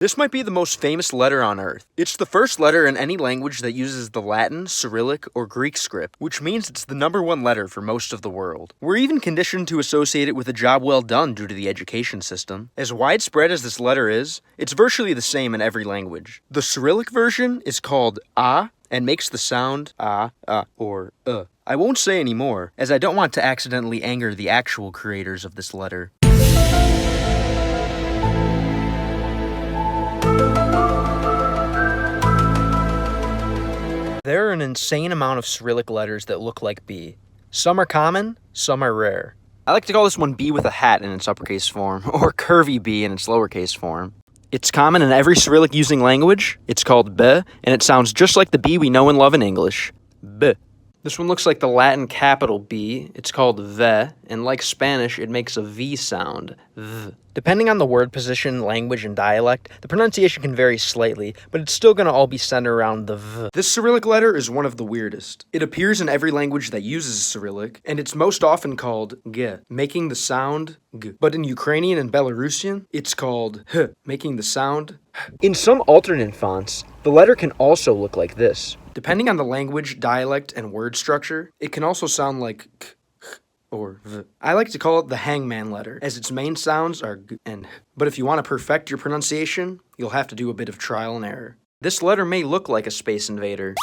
This might be the most famous letter on Earth. It's the first letter in any language that uses the Latin, Cyrillic, or Greek script, which means it's the #1 letter for most of the world. We're even conditioned to associate it with a job well done due to the education system. As widespread as this letter is, it's virtually the same in every language. The Cyrillic version is called A and makes the sound A, or I won't say any more, as I don't want to accidentally anger the actual creators of this letter. There are an insane amount of Cyrillic letters that look like B. Some are common, some are rare. I like to call this one B with a hat in its uppercase form, or curvy B in its lowercase form. It's common in every Cyrillic using language. It's called B, and it sounds just like the B we know and love in English. B. This one looks like the Latin capital B. It's called V, and like Spanish, it makes a V sound. V. Depending on the word position, language, and dialect, the pronunciation can vary slightly, but it's still going to all be centered around the V. This Cyrillic letter is one of the weirdest. It appears in every language that uses Cyrillic, and it's most often called G, making the sound G. But in Ukrainian and Belarusian, it's called H, making the sound H. In some alternate fonts, the letter can also look like this. Depending on the language, dialect, and word structure, it can also sound like K, H, or V. I like to call it the hangman letter, as its main sounds are G and H. But if you want to perfect your pronunciation, you'll have to do a bit of trial and error. This letter may look like a space invader,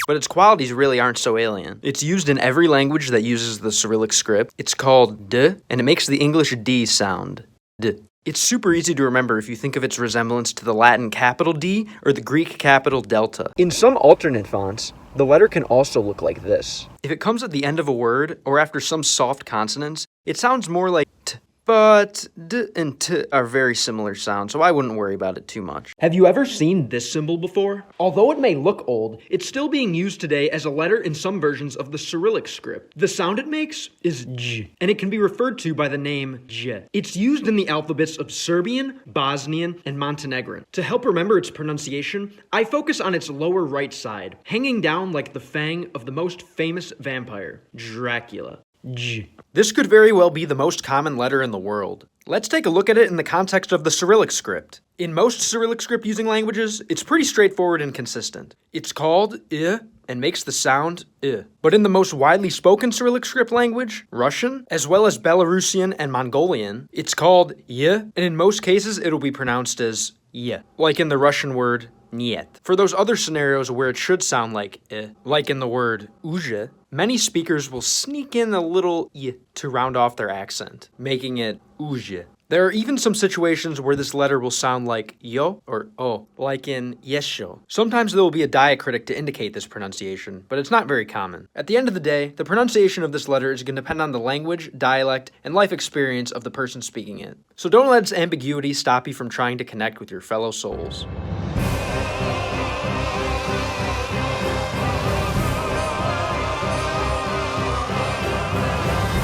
but its qualities really aren't so alien. It's used in every language that uses the Cyrillic script. It's called D, and it makes the English D sound. D. It's super easy to remember if you think of its resemblance to the Latin capital D or the Greek capital delta. In some alternate fonts, the letter can also look like this. If it comes at the end of a word or after some soft consonants, it sounds more like T. But D and T are very similar sounds, so I wouldn't worry about it too much. Have you ever seen this symbol before? Although it may look old, it's still being used today as a letter in some versions of the Cyrillic script. The sound it makes is J, and it can be referred to by the name J. It's used in the alphabets of Serbian, Bosnian, and Montenegrin. To help remember its pronunciation, I focus on its lower right side, hanging down like the fang of the most famous vampire, Dracula. J. This could very well be the most common letter in the world. Let's take a look at it in the context of the Cyrillic script. In most Cyrillic script using languages, it's pretty straightforward and consistent. It's called I and makes the sound I. But in the most widely spoken Cyrillic script language, Russian, as well as Belarusian and Mongolian, it's called Y, and in most cases it'll be pronounced as Y, like in the Russian word Niet. For those other scenarios where it should sound like I, like in the word Uzhe, many speakers will sneak in a little I to round off their accent, making it Uzhe. There are even some situations where this letter will sound like yo or o, like in yesho. Sometimes there will be a diacritic to indicate this pronunciation, but it's not very common. At the end of the day, the pronunciation of this letter is going to depend on the language, dialect, and life experience of the person speaking it. So don't let its ambiguity stop you from trying to connect with your fellow souls.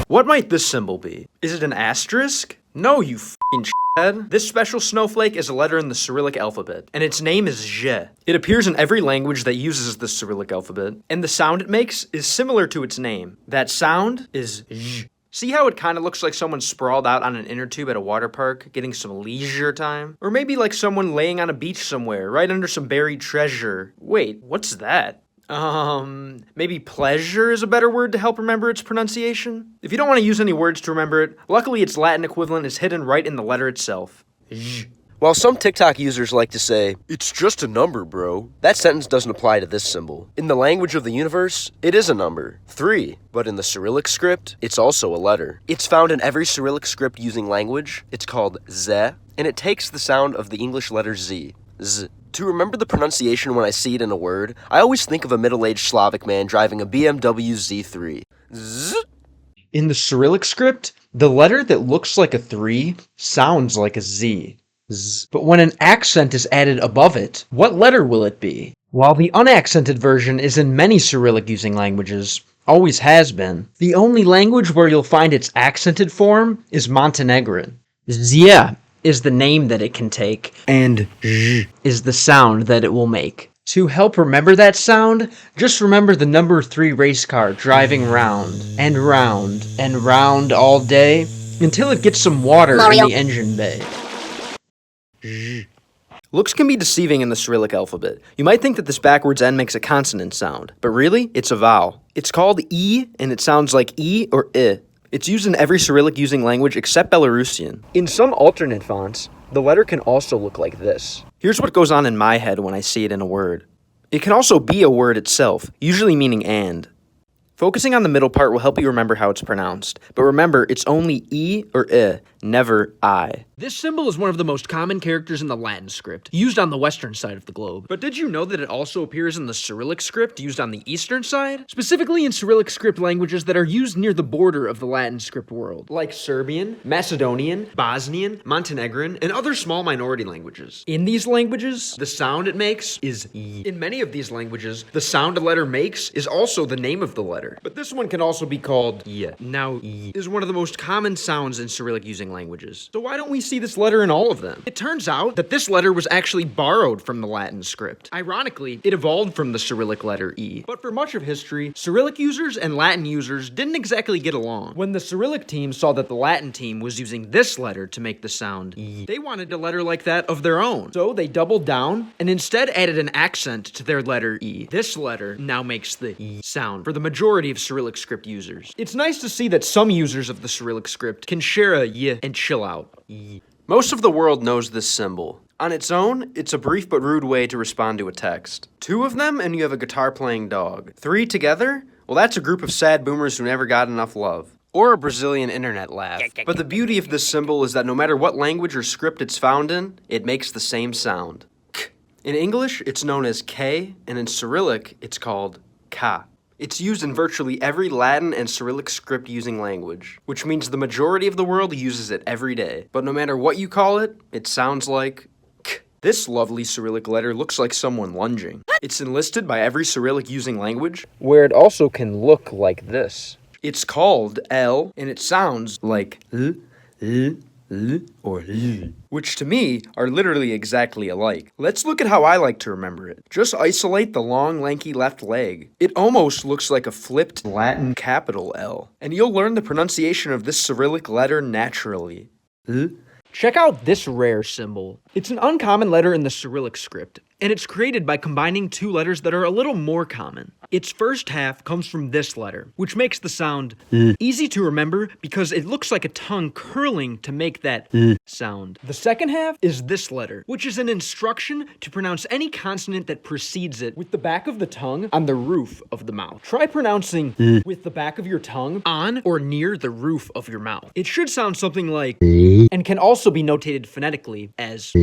What might this symbol be? Is it an asterisk? No, you f***ing shithead. This special snowflake is a letter in the Cyrillic alphabet, and its name is Zhe. It appears in every language that uses the Cyrillic alphabet, and the sound it makes is similar to its name. That sound is Z. See how it kind of looks like someone sprawled out on an inner tube at a water park, getting some leisure time? Or maybe like someone laying on a beach somewhere, right under some buried treasure. Wait, what's that? Maybe pleasure is a better word to help remember its pronunciation? If you don't want to use any words to remember it, luckily its Latin equivalent is hidden right in the letter itself. J. While some TikTok users like to say, "It's just a number, bro," that sentence doesn't apply to this symbol. In the language of the universe, it is a number, 3, but in the Cyrillic script, it's also a letter. It's found in every Cyrillic script using language. It's called Z, and it takes the sound of the English letter Z. Z. To remember the pronunciation when I see it in a word, I always think of a middle-aged Slavic man driving a BMW Z3. Z. In the Cyrillic script, the letter that looks like a 3 sounds like a Z. Z. But when an accent is added above it, what letter will it be? While the unaccented version is in many Cyrillic using languages, always has been, the only language where you'll find its accented form is Montenegrin. Zia is the name that it can take, and zh is the sound that it will make. To help remember that sound, just remember the number 3 race car driving round and round and round all day until it gets some water in the engine bay. Zh. Looks can be deceiving in the Cyrillic alphabet. You might think that this backwards N makes a consonant sound, but really, it's a vowel. It's called E, and it sounds like E or I. It's used in every Cyrillic using language except Belarusian. In some alternate fonts, the letter can also look like this. Here's what goes on in my head when I see it in a word. It can also be a word itself, usually meaning and. Focusing on the middle part will help you remember how it's pronounced, but remember, it's only E or I, never I. This symbol is one of the most common characters in the Latin script, used on the western side of the globe. But did you know that it also appears in the Cyrillic script, used on the eastern side? Specifically in Cyrillic script languages that are used near the border of the Latin script world, like Serbian, Macedonian, Bosnian, Montenegrin, and other small minority languages. In these languages, the sound it makes is Y. In many of these languages, the sound a letter makes is also the name of the letter. But this one can also be called Y. Now, Y is one of the most common sounds in Cyrillic using languages. So why don't we see this letter in all of them? It turns out that this letter was actually borrowed from the Latin script. Ironically, it evolved from the Cyrillic letter E. But for much of history, Cyrillic users and Latin users didn't exactly get along. When the Cyrillic team saw that the Latin team was using this letter to make the sound Y, they wanted a letter like that of their own. So they doubled down and instead added an accent to their letter E. This letter now makes the Y sound for the majority of Cyrillic script users. It's nice to see that some users of the Cyrillic script can share a Y and chill out. Y. Most of the world knows this symbol. On its own, it's a brief but rude way to respond to a text. 2 of them, and you have a guitar-playing dog. 3 together? Well, that's a group of sad boomers who never got enough love. Or a Brazilian internet laugh. But the beauty of this symbol is that no matter what language or script it's found in, it makes the same sound. K. In English, it's known as K, and in Cyrillic, it's called Ka. It's used in virtually every Latin and Cyrillic script using language, which means the majority of the world uses it every day. But no matter what you call it, it sounds like K. This lovely Cyrillic letter looks like someone lunging. It's enlisted by every Cyrillic using language, where it also can look like this. It's called L, and it sounds like L, or L, which to me are literally exactly alike. Let's look at how I like to remember it. Just isolate the long, lanky left leg. It almost looks like a flipped Latin capital L, and you'll learn the pronunciation of this Cyrillic letter naturally. L. Check out this rare symbol. It's an uncommon letter in the Cyrillic script, and it's created by combining 2 letters that are a little more common. Its first half comes from this letter, which makes the sound easy to remember because it looks like a tongue curling to make that sound. The second half is this letter, which is an instruction to pronounce any consonant that precedes it with the back of the tongue on the roof of the mouth. Try pronouncing with the back of your tongue on or near the roof of your mouth. It should sound something like and can also be notated phonetically as.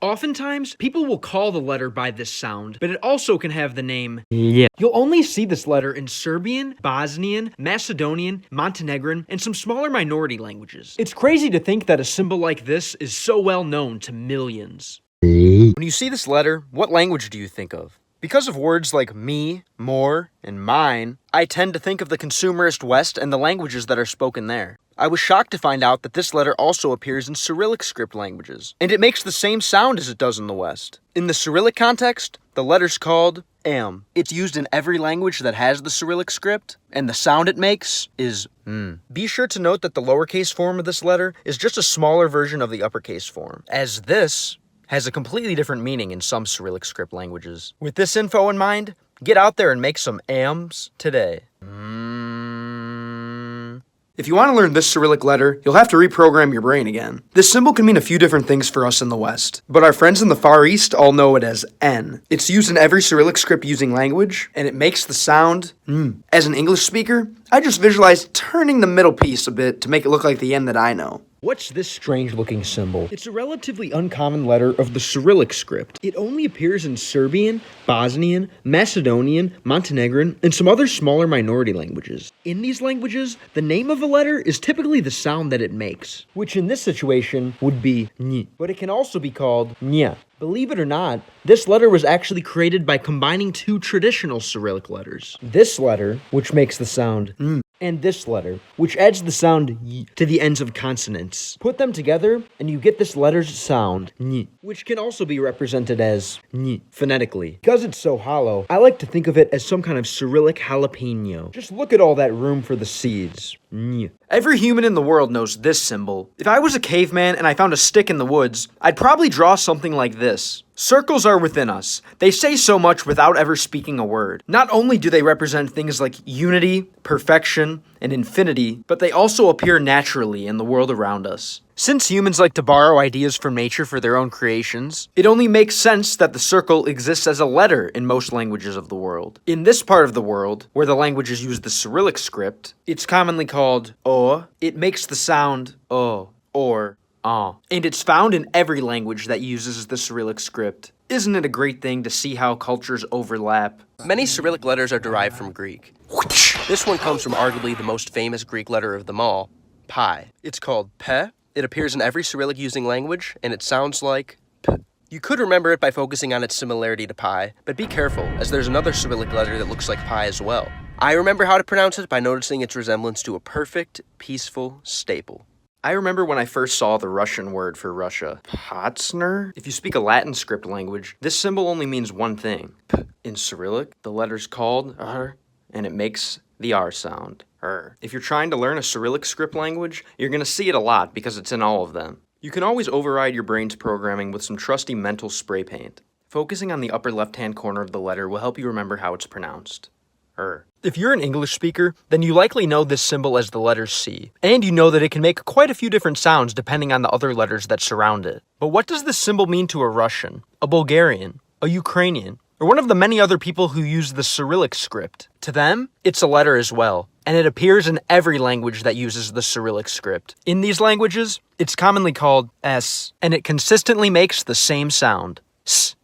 Oftentimes, people will call the letter by this sound, but it also can have the name Yeah. You'll only see this letter in Serbian, Bosnian, Macedonian, Montenegrin, and some smaller minority languages. It's crazy to think that a symbol like this is so well known to millions. When you see this letter, what language do you think of? Because of words like me, more, and mine, I tend to think of the consumerist West and the languages that are spoken there. I was shocked to find out that this letter also appears in Cyrillic script languages, and it makes the same sound as it does in the West. In the Cyrillic context, the letter's called am. It's used in every language that has the Cyrillic script, and the sound it makes is m. Be sure to note that the lowercase form of this letter is just a smaller version of the uppercase form, as this has a completely different meaning in some Cyrillic script languages. With this info in mind, get out there and make some ams today. If you want to learn this Cyrillic letter, you'll have to reprogram your brain again. This symbol can mean a few different things for us in the West, but our friends in the Far East all know it as N. It's used in every Cyrillic script using language, and it makes the sound N. As an English speaker, I just visualize turning the middle piece a bit to make it look like the N that I know. What's this strange-looking symbol? It's a relatively uncommon letter of the Cyrillic script. It only appears in Serbian, Bosnian, Macedonian, Montenegrin, and some other smaller minority languages. In these languages, the name of a letter is typically the sound that it makes, which in this situation would be N, but it can also be called Nya. Believe it or not, this letter was actually created by combining 2 traditional Cyrillic letters. This letter, which makes the sound N, and this letter, which adds the sound Y to the ends of consonants. Put them together, and you get this letter's sound, N, which can also be represented as N phonetically. Because it's so hollow, I like to think of it as some kind of Cyrillic jalapeno. Just look at all that room for the seeds. N. Every human in the world knows this symbol. If I was a caveman and I found a stick in the woods, I'd probably draw something like this. Circles are within us. They say so much without ever speaking a word. Not only do they represent things like unity, perfection, and infinity, but they also appear naturally in the world around us. Since humans like to borrow ideas from nature for their own creations, it only makes sense that the circle exists as a letter in most languages of the world. In this part of the world, where the languages use the Cyrillic script, it's commonly called O. It makes the sound O, or and it's found in every language that uses the Cyrillic script. Isn't it a great thing to see how cultures overlap? Many Cyrillic letters are derived from Greek. This one comes from arguably the most famous Greek letter of them all, pi. It's called pe. It appears in every Cyrillic using language, and it sounds like p. You could remember it by focusing on its similarity to pi, but be careful, as there's another Cyrillic letter that looks like pi as well. I remember how to pronounce it by noticing its resemblance to a perfect, peaceful staple. I remember when I first saw the Russian word for Russia, Potsner. If you speak a Latin script language, this symbol only means one thing. P. In Cyrillic, the letter's called R, and it makes the R sound. R. If you're trying to learn a Cyrillic script language, you're going to see it a lot because it's in all of them. You can always override your brain's programming with some trusty mental spray paint. Focusing on the upper left-hand corner of the letter will help you remember how it's pronounced. If you're an English speaker, then you likely know this symbol as the letter C, and you know that it can make quite a few different sounds depending on the other letters that surround it. But what does this symbol mean to a Russian, a Bulgarian, a Ukrainian, or one of the many other people who use the Cyrillic script? To them, it's a letter as well, and it appears in every language that uses the Cyrillic script. In these languages, it's commonly called S, and it consistently makes the same sound.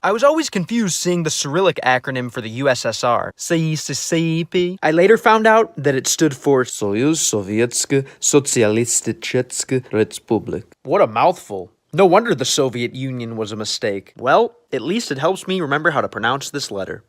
I was always confused seeing the Cyrillic acronym for the USSR, CSCP. I later found out that it stood for Soyuz Sovietske Sotsialistichske Republik. What a mouthful. No wonder the Soviet Union was a mistake. Well, at least it helps me remember how to pronounce this letter.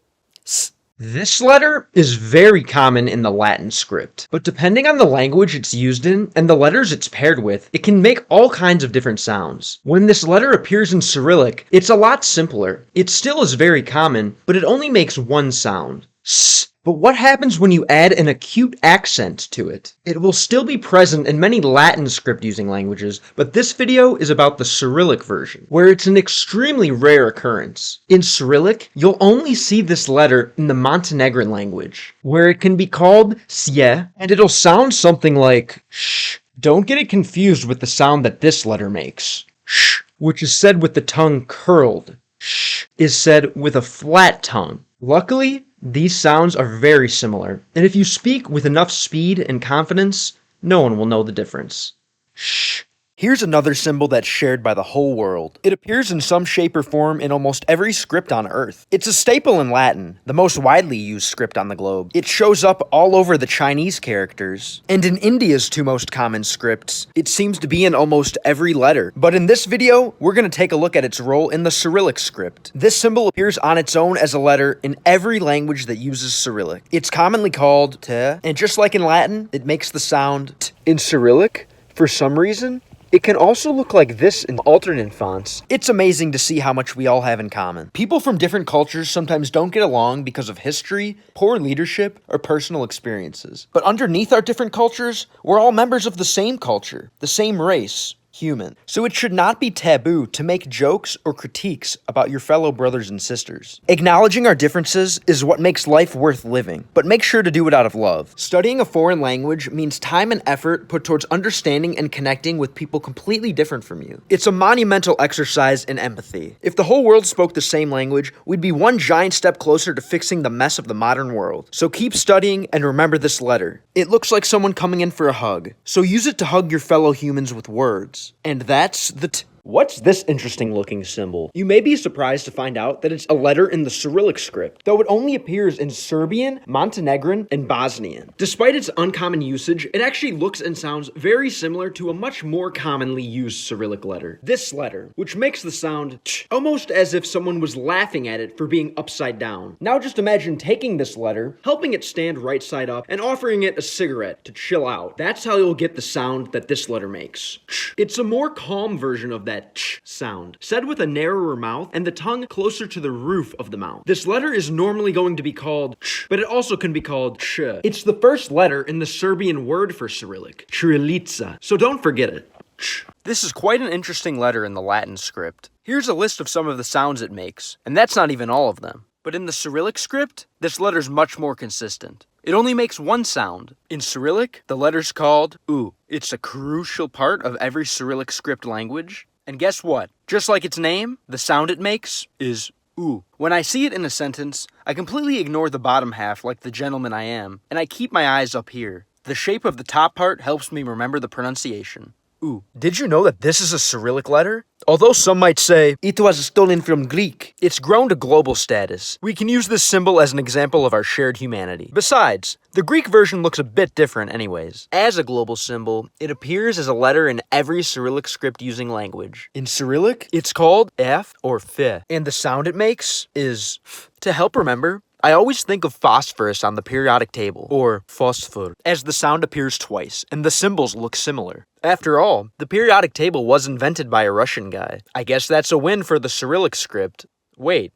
This letter is very common in the Latin script, but depending on the language it's used in and the letters it's paired with, it can make all kinds of different sounds. When this letter appears in Cyrillic, it's a lot simpler. It still is very common, but it only makes one sound. S. But what happens when you add an acute accent to it? It will still be present in many Latin script-using languages, but this video is about the Cyrillic version, where it's an extremely rare occurrence. In Cyrillic, you'll only see this letter in the Montenegrin language, where it can be called sye, and it'll sound something like sh. Don't get it confused with the sound that this letter makes. Sh, which is said with the tongue curled. Sh is said with a flat tongue. Luckily, these sounds are very similar, and if you speak with enough speed and confidence, no one will know the difference. Shh. Here's another symbol that's shared by the whole world. It appears in some shape or form in almost every script on Earth. It's a staple in Latin, the most widely used script on the globe. It shows up all over the Chinese characters. And in India's two most common scripts, it seems to be in almost every letter. But in this video, we're going to take a look at its role in the Cyrillic script. This symbol appears on its own as a letter in every language that uses Cyrillic. It's commonly called te, and just like in Latin, it makes the sound t. In Cyrillic, for some reason, it can also look like this in alternate fonts. It's amazing to see how much we all have in common. People from different cultures sometimes don't get along because of history, poor leadership, or personal experiences. But underneath our different cultures, we're all members of the same culture, the same race. Human. So it should not be taboo to make jokes or critiques about your fellow brothers and sisters. Acknowledging our differences is what makes life worth living, but make sure to do it out of love. Studying a foreign language means time and effort put towards understanding and connecting with people completely different from you. It's a monumental exercise in empathy. If the whole world spoke the same language, we'd be one giant step closer to fixing the mess of the modern world. So keep studying and remember this letter. It looks like someone coming in for a hug, so use it to hug your fellow humans with words. And that's the t. What's this interesting looking symbol? You may be surprised to find out that it's a letter in the Cyrillic script, though it only appears in Serbian, Montenegrin, and Bosnian. Despite its uncommon usage, it actually looks and sounds very similar to a much more commonly used Cyrillic letter. This letter, which makes the sound ch, almost as if someone was laughing at it for being upside down. Now just imagine taking this letter, helping it stand right side up, and offering it a cigarette to chill out. That's how you'll get the sound that this letter makes. Ch. It's a more calm version of that that ch sound, said with a narrower mouth and the tongue closer to the roof of the mouth. This letter is normally going to be called ch, but it also can be called ch. It's the first letter in the Serbian word for Cyrillic, Cyrillica, so don't forget it. Ch. This is quite an interesting letter in the Latin script. Here's a list of some of the sounds it makes, and that's not even all of them. But in the Cyrillic script, this letter's much more consistent. It only makes one sound. In Cyrillic, the letter's called U. It's a crucial part of every Cyrillic script language. And guess what? Just like its name, the sound it makes is U. When I see it in a sentence, I completely ignore the bottom half like the gentleman I am, and I keep my eyes up here. The shape of the top part helps me remember the pronunciation. U. Did you know that this is a Cyrillic letter? Although some might say, it was stolen from Greek, it's grown to global status. We can use this symbol as an example of our shared humanity. Besides, the Greek version looks a bit different anyways. As a global symbol, it appears as a letter in every Cyrillic script using language. In Cyrillic, it's called F or F, and the sound it makes is F. To help remember, I always think of phosphorus on the periodic table, or phosphor, as the sound appears twice, and the symbols look similar. After all, the periodic table was invented by a Russian guy. I guess that's a win for the Cyrillic script. Wait.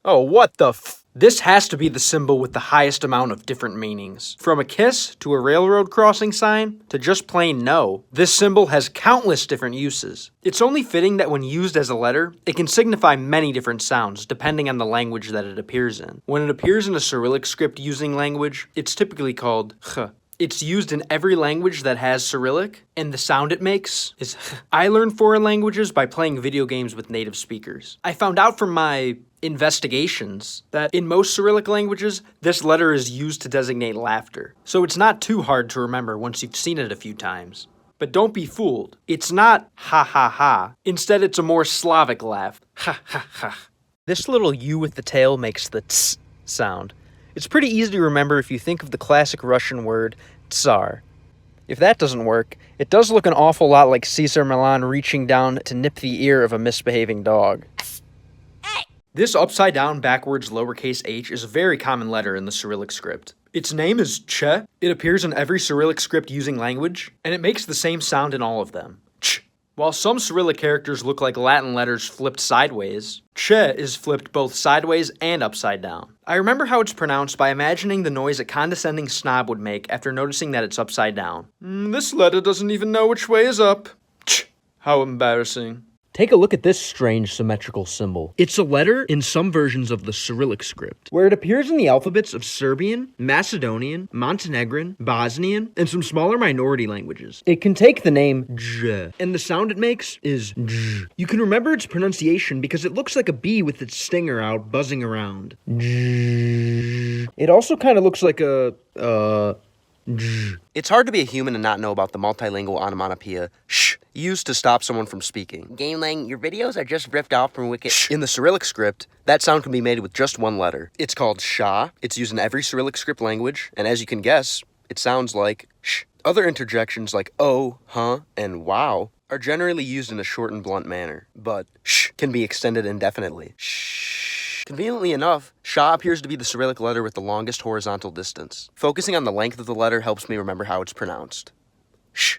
Oh, what the f? This has to be the symbol with the highest amount of different meanings. From a kiss to a railroad crossing sign to just plain no, this symbol has countless different uses. It's only fitting that when used as a letter, it can signify many different sounds depending on the language that it appears in. When it appears in a Cyrillic script using language, it's typically called ch. It's used in every language that has Cyrillic, and the sound it makes is ch. I learned foreign languages by playing video games with native speakers. I found out from my investigations that in most Cyrillic languages, this letter is used to designate laughter. So it's not too hard to remember once you've seen it a few times. But don't be fooled. It's not ha ha ha. Instead, it's a more Slavic laugh. Ha ha ha. This little U with the tail makes the ts sound. It's pretty easy to remember if you think of the classic Russian word tsar. If that doesn't work, it does look an awful lot like Caesar Milan reaching down to nip the ear of a misbehaving dog. This upside-down backwards lowercase h is a very common letter in the Cyrillic script. Its name is ch. It appears in every Cyrillic script using language, and it makes the same sound in all of them. Ch. While some Cyrillic characters look like Latin letters flipped sideways, ch is flipped both sideways and upside down. I remember how it's pronounced by imagining the noise a condescending snob would make after noticing that it's upside down. This letter doesn't even know which way is up. Ch. How embarrassing. Take a look at this strange symmetrical symbol. It's a letter in some versions of the Cyrillic script, where it appears in the alphabets of Serbian, Macedonian, Montenegrin, Bosnian, and some smaller minority languages. It can take the name j, and the sound it makes is j. You can remember its pronunciation because it looks like a bee with its stinger out buzzing around. J. It also kind of looks like a, It's hard to be a human and not know about the multilingual onomatopoeia sh used to stop someone from speaking. GameLang, your videos are just ripped off from Wiki. In the Cyrillic script, that sound can be made with just one letter. It's called sha. It's used in every Cyrillic script language, and as you can guess, it sounds like sh. Other interjections like oh, huh, and wow are generally used in a short and blunt manner, but sh can be extended indefinitely. Shh. Conveniently enough, sha appears to be the Cyrillic letter with the longest horizontal distance. Focusing on the length of the letter helps me remember how it's pronounced. Sh.